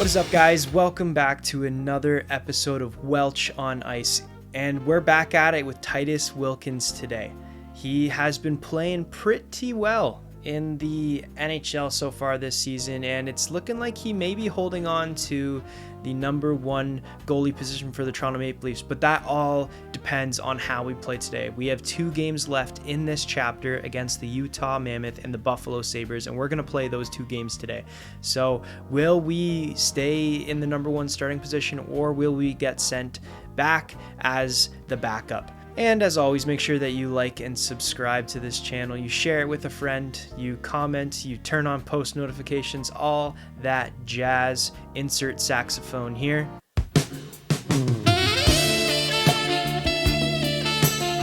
What is up, guys? Welcome back to another episode of Welch on Ice, and we're back at it with Titus Wilkins today. He has been playing pretty well in the NHL so far this season, and it's looking like he may be holding on to the number one goalie position for the Toronto Maple Leafs, but that all depends on how we play today. We have 2 games left in this chapter against the Utah Mammoth and the Buffalo Sabres, and we're going to play those 2 games today. So will we stay in the number one starting position, or will we get sent back as the backup? And as always, make sure that you like and subscribe to this channel. You share it with a friend, you comment, you turn on post notifications, all that jazz. Insert saxophone here.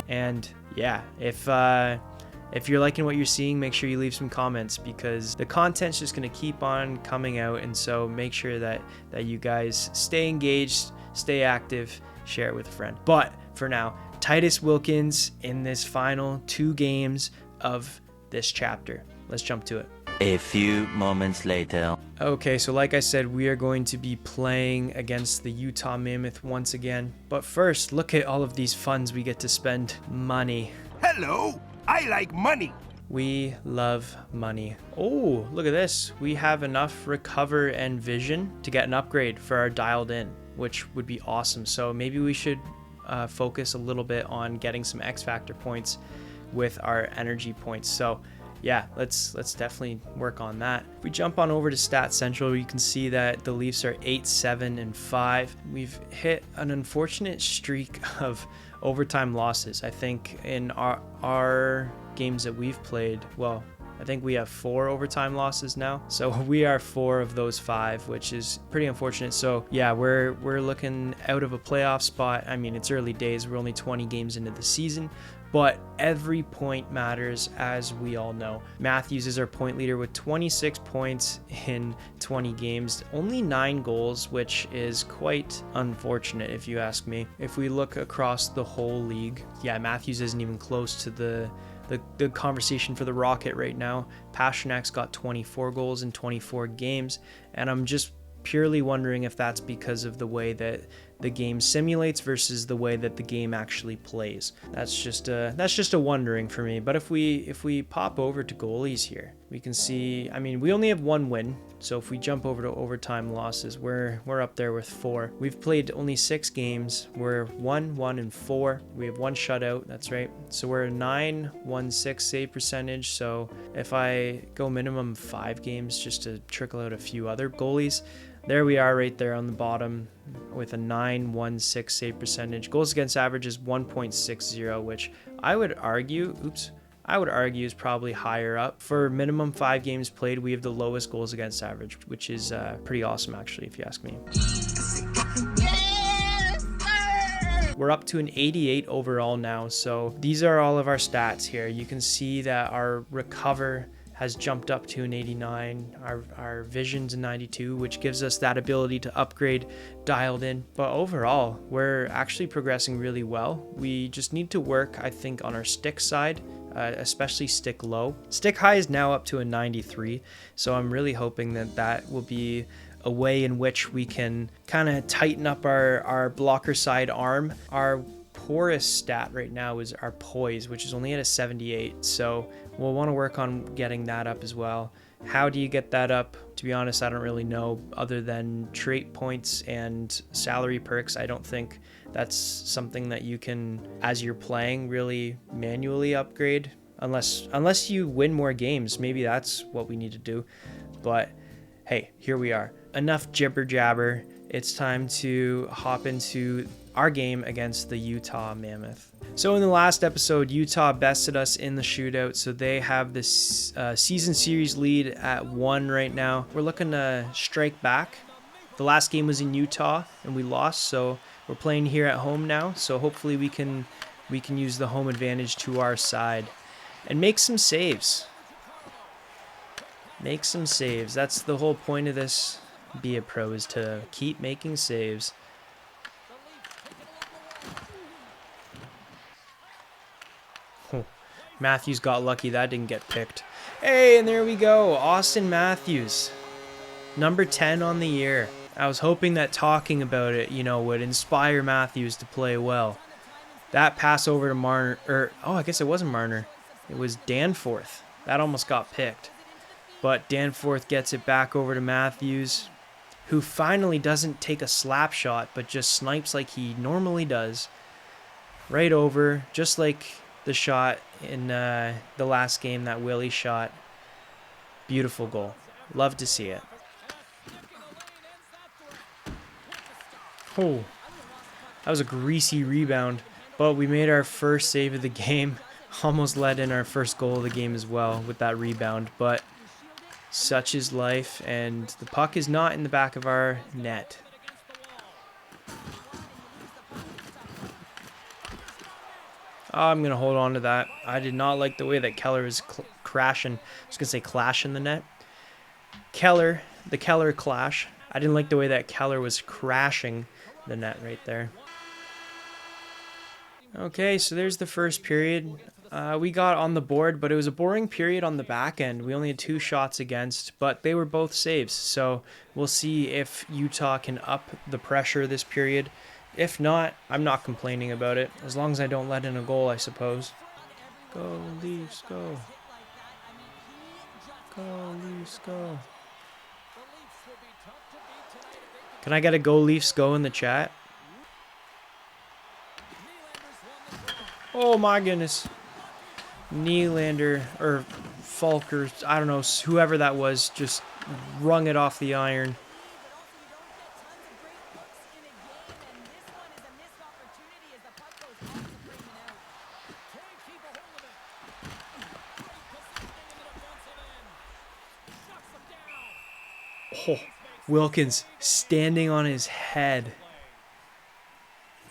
And yeah, if you're liking what you're seeing, make sure you leave some comments, because the content's just going to keep on coming out. And so make sure that you guys stay engaged, stay active, share it with a friend. But for now, Titus Wilkins in this final 2 games of this chapter. Let's jump to it. A few moments later. Okay, so like I said, we are going to be playing against the Utah Mammoth once again. But first, look at all of these funds we get to spend. Money. Hello, I like money. We love money. Oh, look at this. We have enough recover and vision to get an upgrade for our dialed in, which would be awesome. So maybe we should focus a little bit on getting some X Factor points with our energy points. So yeah, let's definitely work on that. If we jump on over to Stat Central, you can see that the Leafs are 8-7-5. We've hit an unfortunate streak of overtime losses. I think in our games that we've played, well, I think we have 4 overtime losses now. So we are 4 of those 5, which is pretty unfortunate. So yeah, we're looking out of a playoff spot. I mean, it's early days. We're only 20 games into the season, but every point matters, as we all know. Matthews is our point leader with 26 points in 20 games, only 9 goals, which is quite unfortunate if you ask me. If we look across the whole league, yeah, Matthews isn't even close to the conversation for the Rocket right now. Pasternak's got 24 goals in 24 games, and I'm just purely wondering if that's because of the way that the game simulates versus the way that the game actually plays. That's just a wondering for me. But if we pop over to goalies here, we can see, I mean, we only have 1 win. So if we jump over to overtime losses, we're up there with 4. We've played only 6 games. We're 1-1-4. We have 1 shutout. That's right. So we're a 9-1-6 save percentage. So if I go minimum 5 games just to trickle out a few other goalies, there we are right there on the bottom with a 9-1-6 save percentage. Goals against average is 1.60, which I would argue is probably higher up. For minimum 5 games played, we have the lowest goals against average, which is pretty awesome actually, if you ask me. We're up to an 88 overall now, so these are all of our stats here. You can see that our recover has jumped up to an 89, our vision's a 92, which gives us that ability to upgrade dialed in. But overall, we're actually progressing really well. We just need to work, I think, on our stick side, especially stick low. Stick high is now up to a 93, so I'm really hoping that will be a way in which we can kind of tighten up our blocker side arm. Our poorest stat right now is our poise, which is only at a 78, so we'll want to work on getting that up as well. How do you get that up? To be honest, I don't really know, other than trait points and salary perks. I don't think that's something that you can, as you're playing, really manually upgrade, unless you win more games. Maybe that's what we need to do. But hey, here we are. Enough jibber jabber. It's time to hop into our game against the Utah Mammoth. So in the last episode, Utah bested us in the shootout, so they have this season series lead at 1 right now. We're looking to strike back. The last game was in Utah and we lost, so we're playing here at home now. So hopefully we can use the home advantage to our side and make some saves. Make some saves. That's the whole point of this. Be a pro, is to keep making saves. Matthews got lucky that didn't get picked. Hey, and there we go. Austin Matthews. Number 10 on the year. I was hoping that talking about it, you know, would inspire Matthews to play well. That pass over to Marner, I guess it wasn't Marner. It was Danforth. That almost got picked. But Danforth gets it back over to Matthews, who finally doesn't take a slap shot, but just snipes like he normally does. Right over, just like the shot in the last game that Willie shot. Beautiful goal. Love to see it. Oh, that was a greasy rebound, but we made our first save of the game. Almost let in our first goal of the game as well with that rebound, but such is life, and the puck is not in the back of our net. Oh, I'm going to hold on to that. I did not like the way that Keller was crashing. I was going to say clash in the net. The Keller clash. I didn't like the way that Keller was crashing the net right there. Okay, so there's the first period. We got on the board, but it was a boring period on the back end. We only had 2 shots against, but they were both saves. So we'll see if Utah can up the pressure this period. If not, I'm not complaining about it. As long as I don't let in a goal, I suppose. Go, Leafs, go. Go, Leafs, go. Can I get a Go Leafs go in the chat? Oh my goodness. Nylander, or Falker, I don't know, whoever that was, just wrung it off the iron. Oh, Wilkins standing on his head.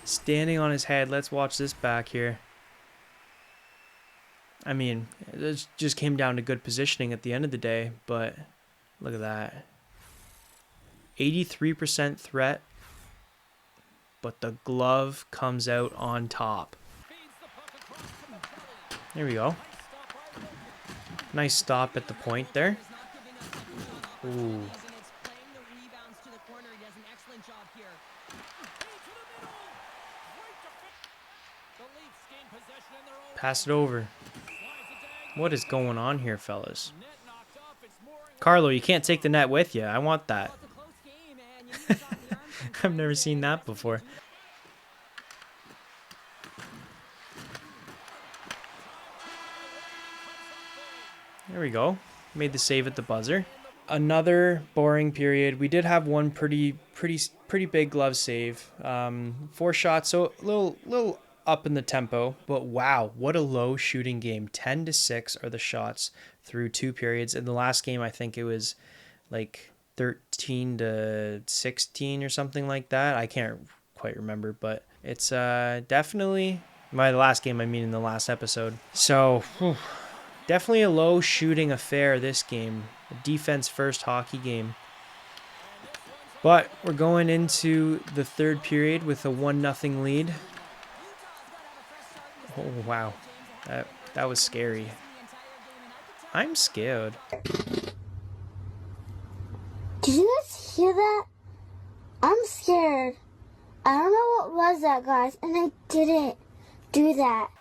Standing on his head. Let's watch this back here. I mean, it just came down to good positioning at the end of the day, but look at that. 83% threat, but the glove comes out on top. There we go. Nice stop at the point there. Ooh. Pass it over. What is going on here, fellas? Carlo, you can't take the net with you. I want that. I've never seen that before. There we go. Made the save at the buzzer. Another boring period. We did have one pretty big glove save. 4 shots, so a little up in the tempo, but wow, what a low shooting game. 10-6 are the shots through 2 periods. In the last game, I think it was like 13-16 or something like that. I can't quite remember, but it's definitely, by the last game I mean in the last episode. So definitely a low shooting affair this game. A defense first hockey game. But we're going into the 3rd period with a 1-0 lead. Oh, wow. That was scary. I'm scared. Did you guys hear that? I'm scared. I don't know what was that, guys, and I didn't do that.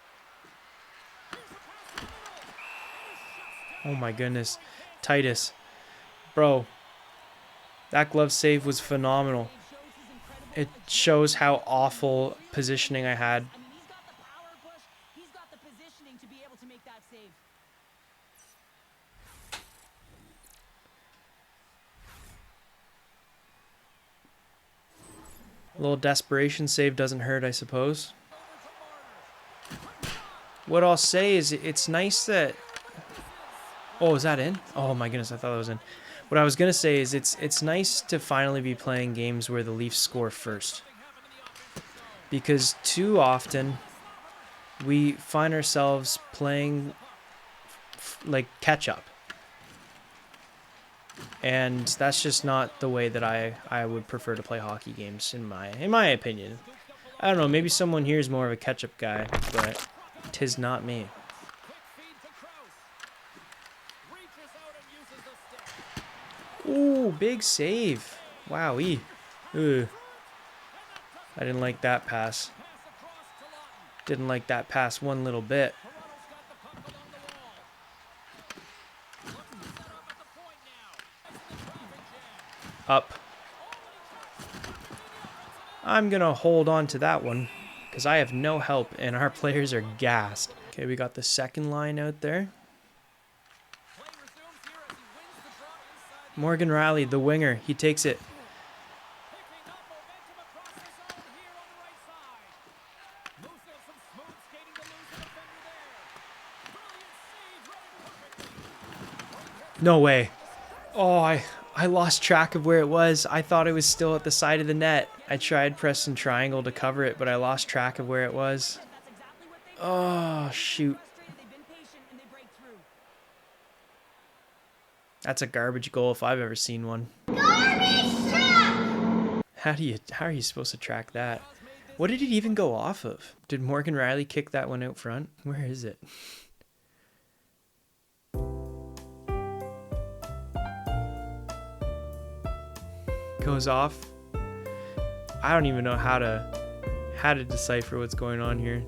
Oh my goodness. Titus. Bro. That glove save was phenomenal. It shows how awful positioning I had. A little desperation save doesn't hurt, I suppose. What I'll say is it's nice that... Oh, is that in? Oh my goodness, I thought that was in. What I was going to say is it's nice to finally be playing games where the Leafs score first. Because too often we find ourselves playing like catch up. And that's just not the way that I would prefer to play hockey games, in my opinion. I don't know, maybe someone here is more of a catch-up guy, but 'tis not me. Ooh, big save. Wowee. Ugh. I didn't like that pass. Didn't like that pass one little bit. Up. I'm gonna hold on to that one because I have no help and our players are gassed. Okay, we got the second line out there. Morgan Riley, the winger, he takes it. No way. Oh, I lost track of where it was. I thought it was still at the side of the net. I tried pressing triangle to cover it, but I lost track of where it was. Oh, shoot. That's a garbage goal if I've ever seen one. Garbage truck! How are you supposed to track that? What did it even go off of? Did Morgan Riley kick that one out front? Where is it? Goes off. I don't even know how to decipher what's going on here.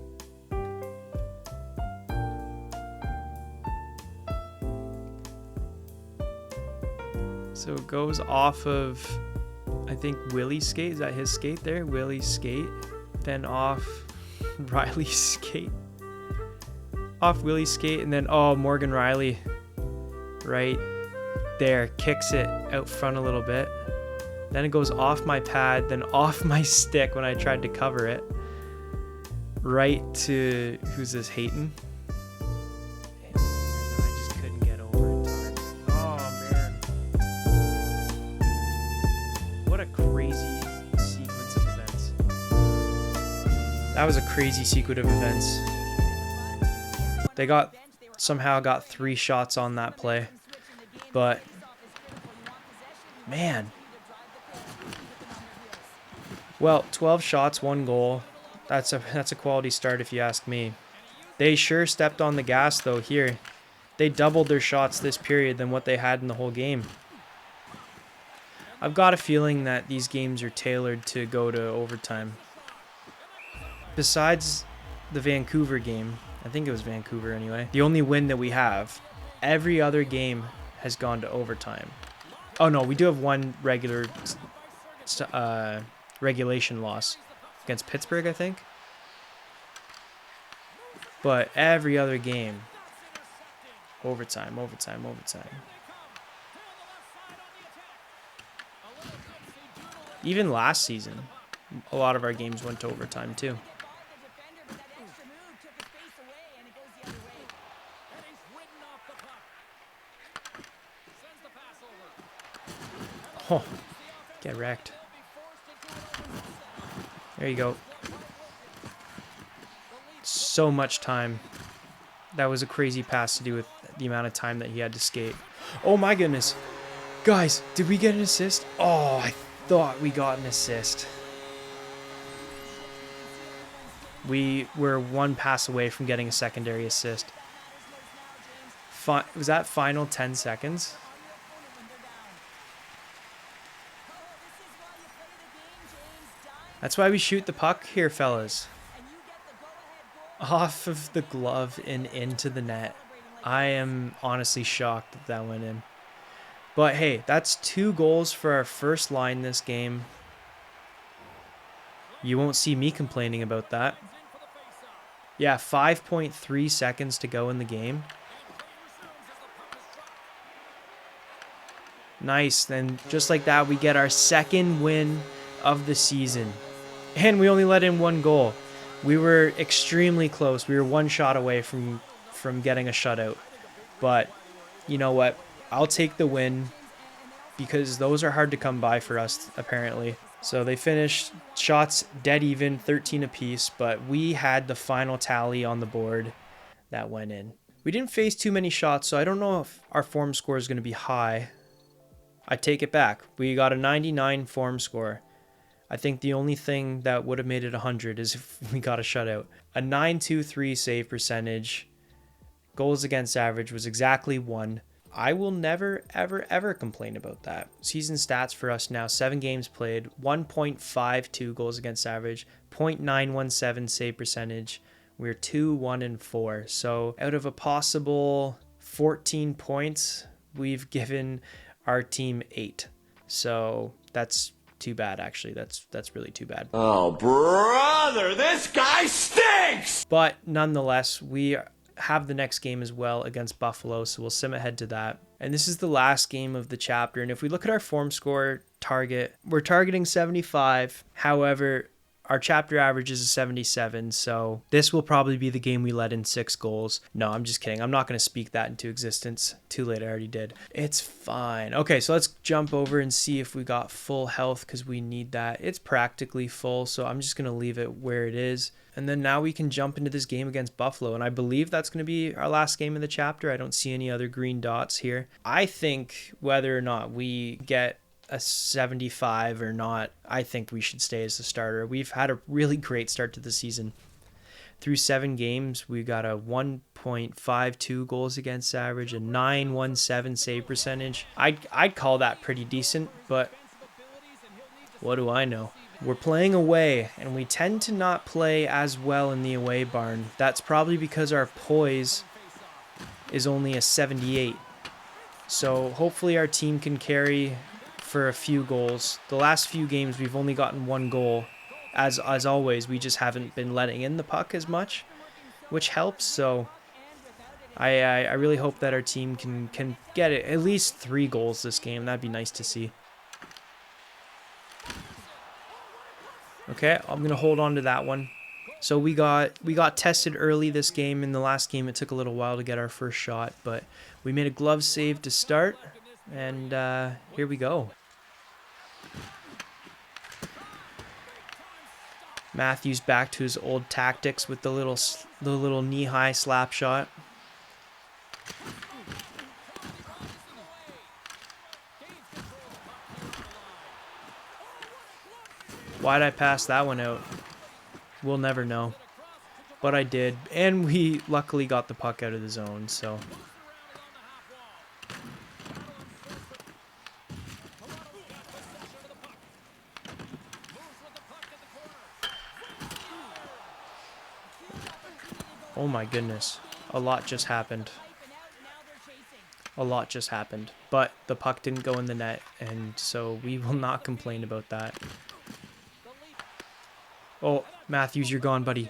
So it goes off of, I think, Willie's skate. Is that his skate there? Willie's skate. Then off Riley's skate. Off Willie's skate. And then, oh, Morgan Riley right there kicks it out front a little bit. Then it goes off my pad, then off my stick when I tried to cover it. Right to, who's this, Hayton? I just couldn't get over in time. Oh, man. What a crazy sequence of events. That was a crazy sequence of events. They somehow got 3 shots on that play. But, man. Well, 12 shots, 1 goal. That's a quality start if you ask me. They sure stepped on the gas though here. They doubled their shots this period than what they had in the whole game. I've got a feeling that these games are tailored to go to overtime. Besides the Vancouver game, I think it was Vancouver anyway, the only win that we have, every other game has gone to overtime. Oh no, we do have one regulation loss against Pittsburgh, I think. But every other game, overtime. Even last season, a lot of our games went to overtime too. Oh, get wrecked. There you go. So much time. That was a crazy pass to do with the amount of time that he had to skate. Oh my goodness. Guys, did we get an assist? Oh, I thought we got an assist. We were 1 pass away from getting a secondary assist. Was that final 10 seconds? That's why we shoot the puck here, fellas. Off of the glove and into the net. I am honestly shocked that that went in. But hey, that's 2 goals for our first line this game. You won't see me complaining about that. Yeah, 5.3 seconds to go in the game. Nice. Then just like that, we get our 2nd win of the season. And we only let in 1 goal. We were extremely close. We were 1 shot away from getting a shutout. But you know what? I'll take the win because those are hard to come by for us, apparently. So they finished shots dead even, 13 apiece, but we had the final tally on the board that went in. We didn't face too many shots, so I don't know if our form score is going to be high. I take it back. We got a 99 form score. I think the only thing that would have made it 100 is if we got a shutout. A 923 save percentage. Goals against average was exactly 1. I will never, ever, ever complain about that. Season stats for us now: 7 games played, 1.52 goals against average, 0.917 save percentage. We're 2-1-4. So out of a possible 14 points, we've given our team 8. So that's too bad, actually. That's really too bad. Oh, brother, this guy stinks! But nonetheless, we have the next game as well against Buffalo, so we'll sim ahead to that. And this is the last game of the chapter. And if we look at our form score target, we're targeting 75. However, our chapter average is a 77, so this will probably be the game we let in 6 goals. No, I'm just kidding. I'm not going to speak that into existence. Too late, I already did. It's fine. Okay, so let's jump over and see if we got full health, because we need that. It's practically full, so I'm just going to leave it where it is. And then now we can jump into this game against Buffalo, and I believe that's going to be our last game of the chapter. I don't see any other green dots here. I think whether or not we get a 75 or not, I think we should stay as the starter. We've had a really great start to the season. Through 7 games, we got a 1.52 goals against average, a 917 save percentage. I'd call that pretty decent, but what do I know? We're playing away, and we tend to not play as well in the away barn. That's probably because our poise is only a 78. So hopefully our team can carry for a few goals. The last few games we've only gotten 1 goal. As always, we just haven't been letting in the puck as much, which helps. So I really hope that our team can get at least 3 goals this game. That'd be nice to see. Okay, I'm gonna hold on to that one. So we got tested early this game. In the last game, it took a little while to get our first shot, but we made a glove save to start, and here we go. Matthews back to his old tactics with the little knee-high slap shot. Why'd I pass that one out? We'll never know. But I did, and we luckily got the puck out of the zone, so. Oh my goodness. A lot just happened. A lot just happened. But the puck didn't go in the net, and so we will not complain about that. Oh, Matthews, you're gone, buddy.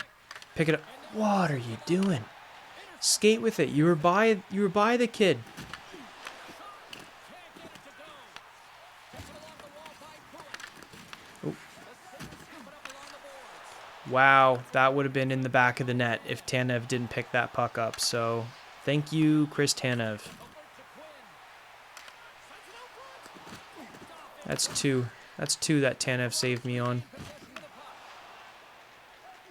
Pick it up. What are you doing? Skate with it. You were by the kid. Oh. Wow, that would have been in the back of the net if Tanev didn't pick that puck up. So, thank you, Chris Tanev. That's 2. That's 2 that Tanev saved me on.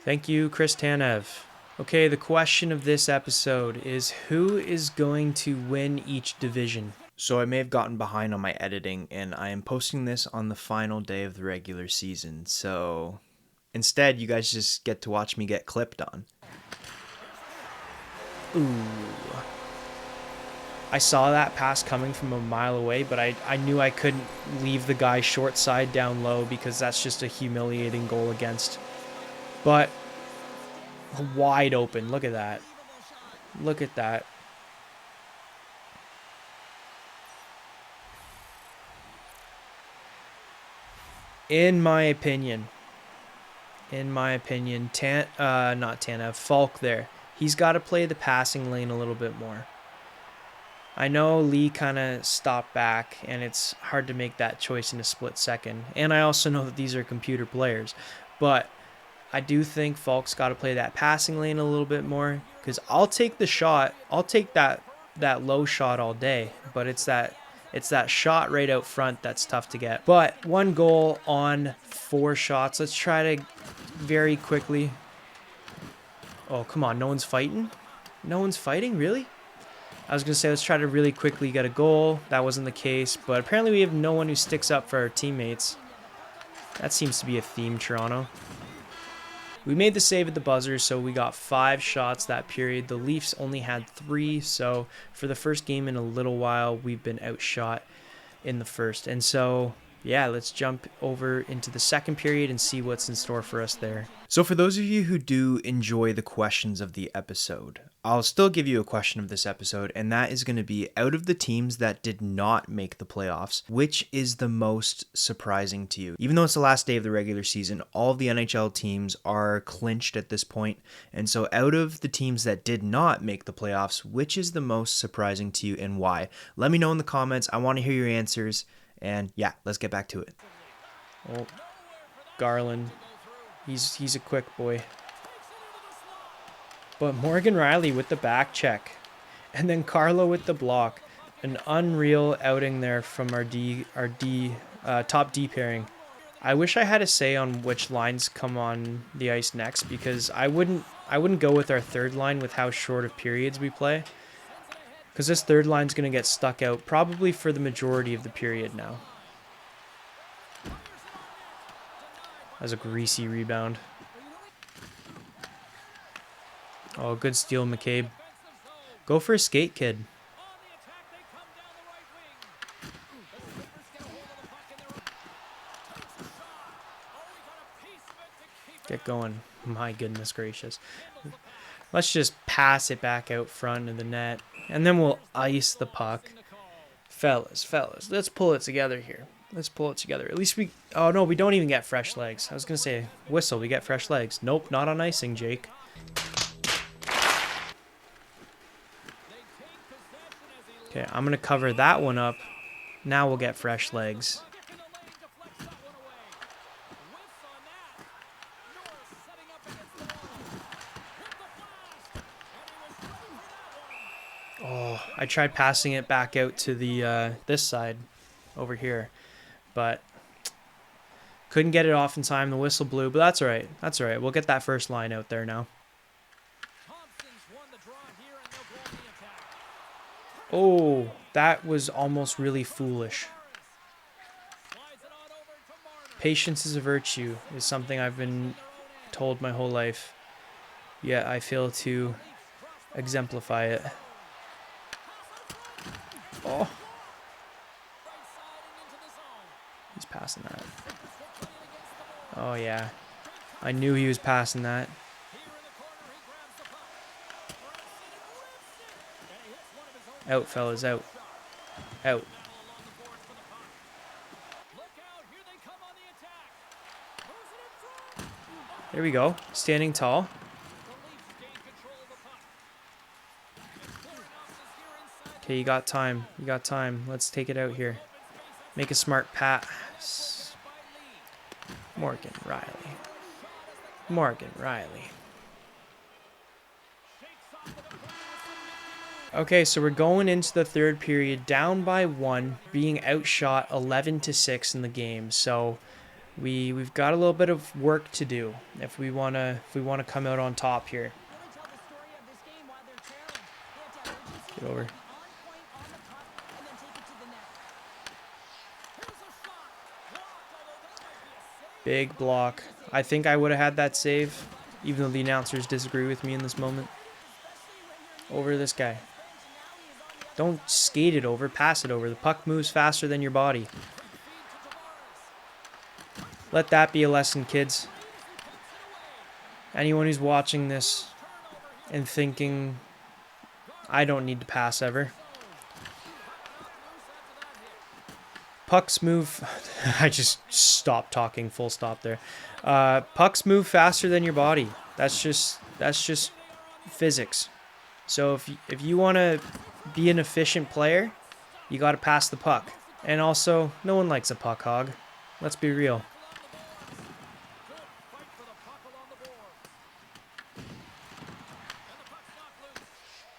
Thank you, Chris Tanev. Okay, the question of this episode is, who is going to win each division? So I may have gotten behind on my editing, and I am posting this on the final day of the regular season. So instead, you guys just get to watch me get clipped on. Ooh. I saw that pass coming from a mile away, but I knew I couldn't leave the guy short side down low because that's just a humiliating goal against. But wide open. Look at that. Look at that. In my opinion, not Tanev, Falk there. He's got to play the passing lane a little bit more. I know Lee kind of stopped back, and it's hard to make that choice in a split second. And I also know that these are computer players. But I do think Falk's got to play that passing lane a little bit more, because I'll take the shot. I'll take that low shot all day, but it's that shot right out front that's tough to get. But 1 goal on 4 shots. Let's try to very quickly. Oh, come on. No one's fighting? No one's fighting? Really? I was going to say, let's try to really quickly get a goal. That wasn't the case, but apparently we have no one who sticks up for our teammates. That seems to be a theme, Toronto. We made the save at the buzzer, so we got 5 shots that period. The Leafs only had 3, so for the first game in a little while, we've been outshot in the first. And so, yeah, let's jump over into the second period and see what's in store for us there. So for those of you who do enjoy the questions of the episode, I'll still give you a question of this episode, and that is going to be, out of the teams that did not make the playoffs, which is the most surprising to you? Even though it's the last day of the regular season, all of the NHL teams are clinched at this point, and so out of the teams that did not make the playoffs, which is the most surprising to you and why? Let me know in the comments. I want to hear your answers, and yeah, let's get back to it. Oh, Garland. He's a quick boy. But Morgan Riley with the back check. And then Carlo with the block. An unreal outing there from our top D pairing. I wish I had a say on which lines come on the ice next, because I wouldn't go with our third line with how short of periods we play. Because this third line's going to get stuck out probably for the majority of the period now. That's a greasy rebound. Oh, good steal, McCabe. Go for a skate, kid. Get going. My goodness gracious. Let's just pass it back out front of the net, and then we'll ice the puck. Fellas, let's pull it together here. Let's pull it together. At least we... Oh, no, we don't even get fresh legs. I was going to say, whistle, we get fresh legs. Nope, not on icing, Jake. Okay, I'm going to cover that one up. Now we'll get fresh legs. Oh, I tried passing it back out to the this side over here, but couldn't get it off in time. The whistle blew, but that's all right. That's all right. We'll get that first line out there now. Oh, that was almost really foolish. Patience is a virtue is something I've been told my whole life. Yet I fail to exemplify it. Oh. He's passing that. Oh, yeah. I knew he was passing that. Out, fellas, out. Out. There we go. Standing tall. Okay, you got time. You got time. Let's take it out here. Make a smart pass. Morgan Riley. Morgan Riley. Okay, so we're going into the third period down by 1, being outshot 11-6 in the game. So we've got a little bit of work to do if we wanna come out on top here. Get over. Big block. I think I would have had that save, even though the announcers disagree with me in this moment. Over this guy. Don't skate it over, pass it over. The puck moves faster than your body. Let that be a lesson, kids. Anyone who's watching this and thinking, I don't need to pass ever. Pucks move... I just stopped talking, full stop there. Pucks move faster than your body. That's just physics. So if you want to be an efficient player, you got to pass the puck. And also, no one likes a puck hog. Let's be real.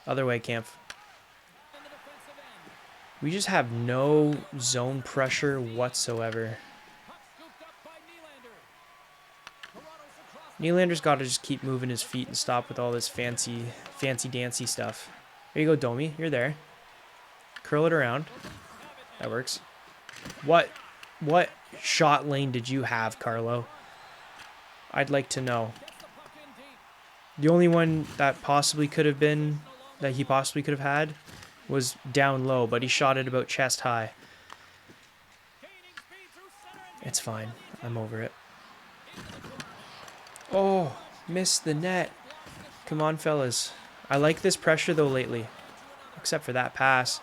Other way, Camp. We just have no zone pressure whatsoever. Nylander's got to just keep moving his feet and stop with all this fancy dancy stuff. There you go, Domi. You're there. Curl it around. That works. What shot lane did you have, Carlo? I'd like to know. The only one that he possibly could have had was down low, but he shot it about chest high. It's fine. I'm over it. Oh, missed the net. Come on, fellas. I like this pressure, though, lately. Except for that pass.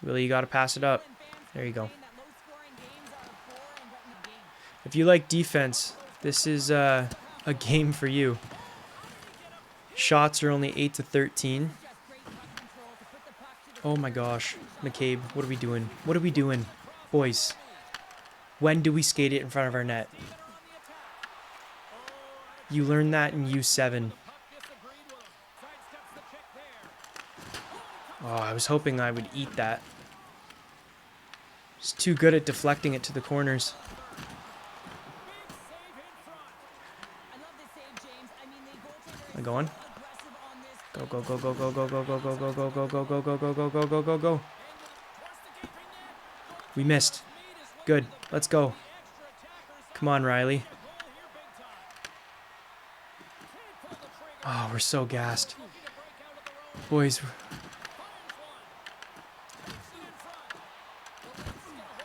Really, you got to pass it up. There you go. If you like defense, this is a game for you. Shots are only 8 to 13. Oh my gosh. McCabe, what are we doing? What are we doing? Boys, when do we skate it in front of our net? You learned that in U7. Oh, I was hoping I would eat that. Just too good at deflecting it to the corners. Am I going? Go, go, go, go, go, go, go, go, go, go, go, go, go, go, go, go, go, go, go, go. We missed. Good. Let's go. Come on, Riley. Oh, we're so gassed. Boys.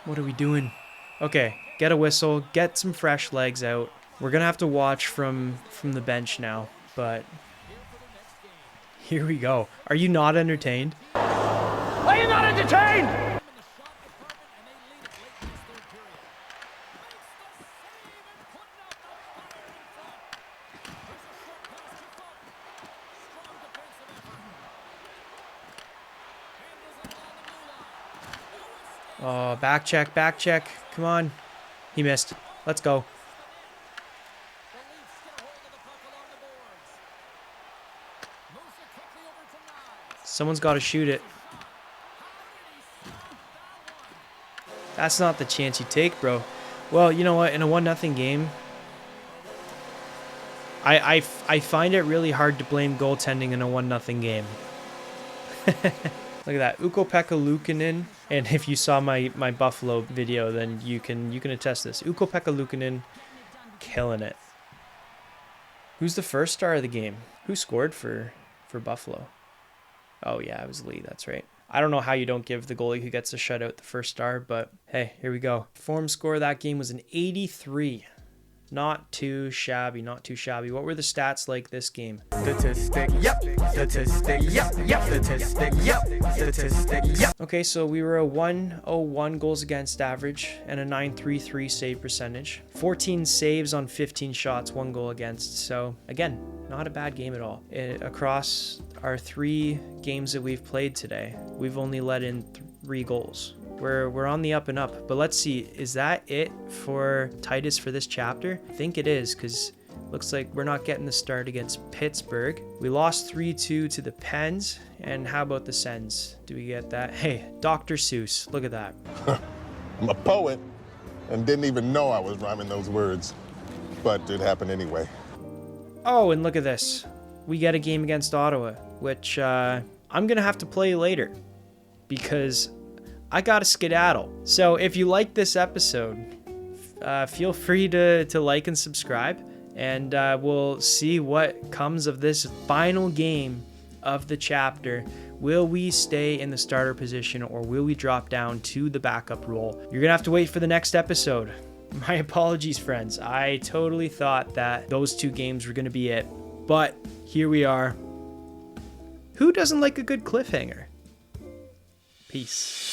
What are we doing? Okay, get a whistle, get some fresh legs out. We're gonna have to watch from the bench now, but here we go. Are you not entertained? Are you not entertained? Oh, back check, back check. Come on. He missed. Let's go. Someone's got to shoot it. That's not the chance you take, bro. Well, you know what? In a 1-0 game, I find it really hard to blame goaltending in a 1-0 game. Look at that. Ukko-Pekka Luukkonen. And if you saw my Buffalo video, then you can attest this. Ukko-Pekka Luukkonen killing it. Who's the first star of the game? Who scored for Buffalo? Oh yeah, it was Lee, that's right. I don't know how you don't give the goalie who gets a shutout the first star, but hey, here we go. Form score of that game was an 83. Not too shabby, not too shabby. What were the stats like this game? Statistic, yep. Statistic, yep. Statistic, yep. Statistic, yep. Okay, so we were a 101 goals against average and a 933 save percentage. 14 saves on 15 shots, 1 goal against. So again, not a bad game at all. Across our 3 games that we've played today, we've only let in 3 goals. We're on the up and up, but let's see, is that it for Titus for this chapter? I think it is, because looks like we're not getting the start against Pittsburgh. We lost 3-2 to the Pens, and how about the Sens? Do we get that? Hey, Dr. Seuss, look at that. I'm a poet and didn't even know I was rhyming those words, but it happened anyway. Oh, and look at this. We get a game against Ottawa, which I'm going to have to play later, because I got to skedaddle. So if you like this episode, feel free to like and subscribe, and we'll see what comes of this final game of the chapter. Will we stay in the starter position, or will we drop down to the backup role? You're gonna have to wait for the next episode. My apologies, friends. I totally thought that those 2 games were gonna be it, but here we are. Who doesn't like a good cliffhanger? Peace.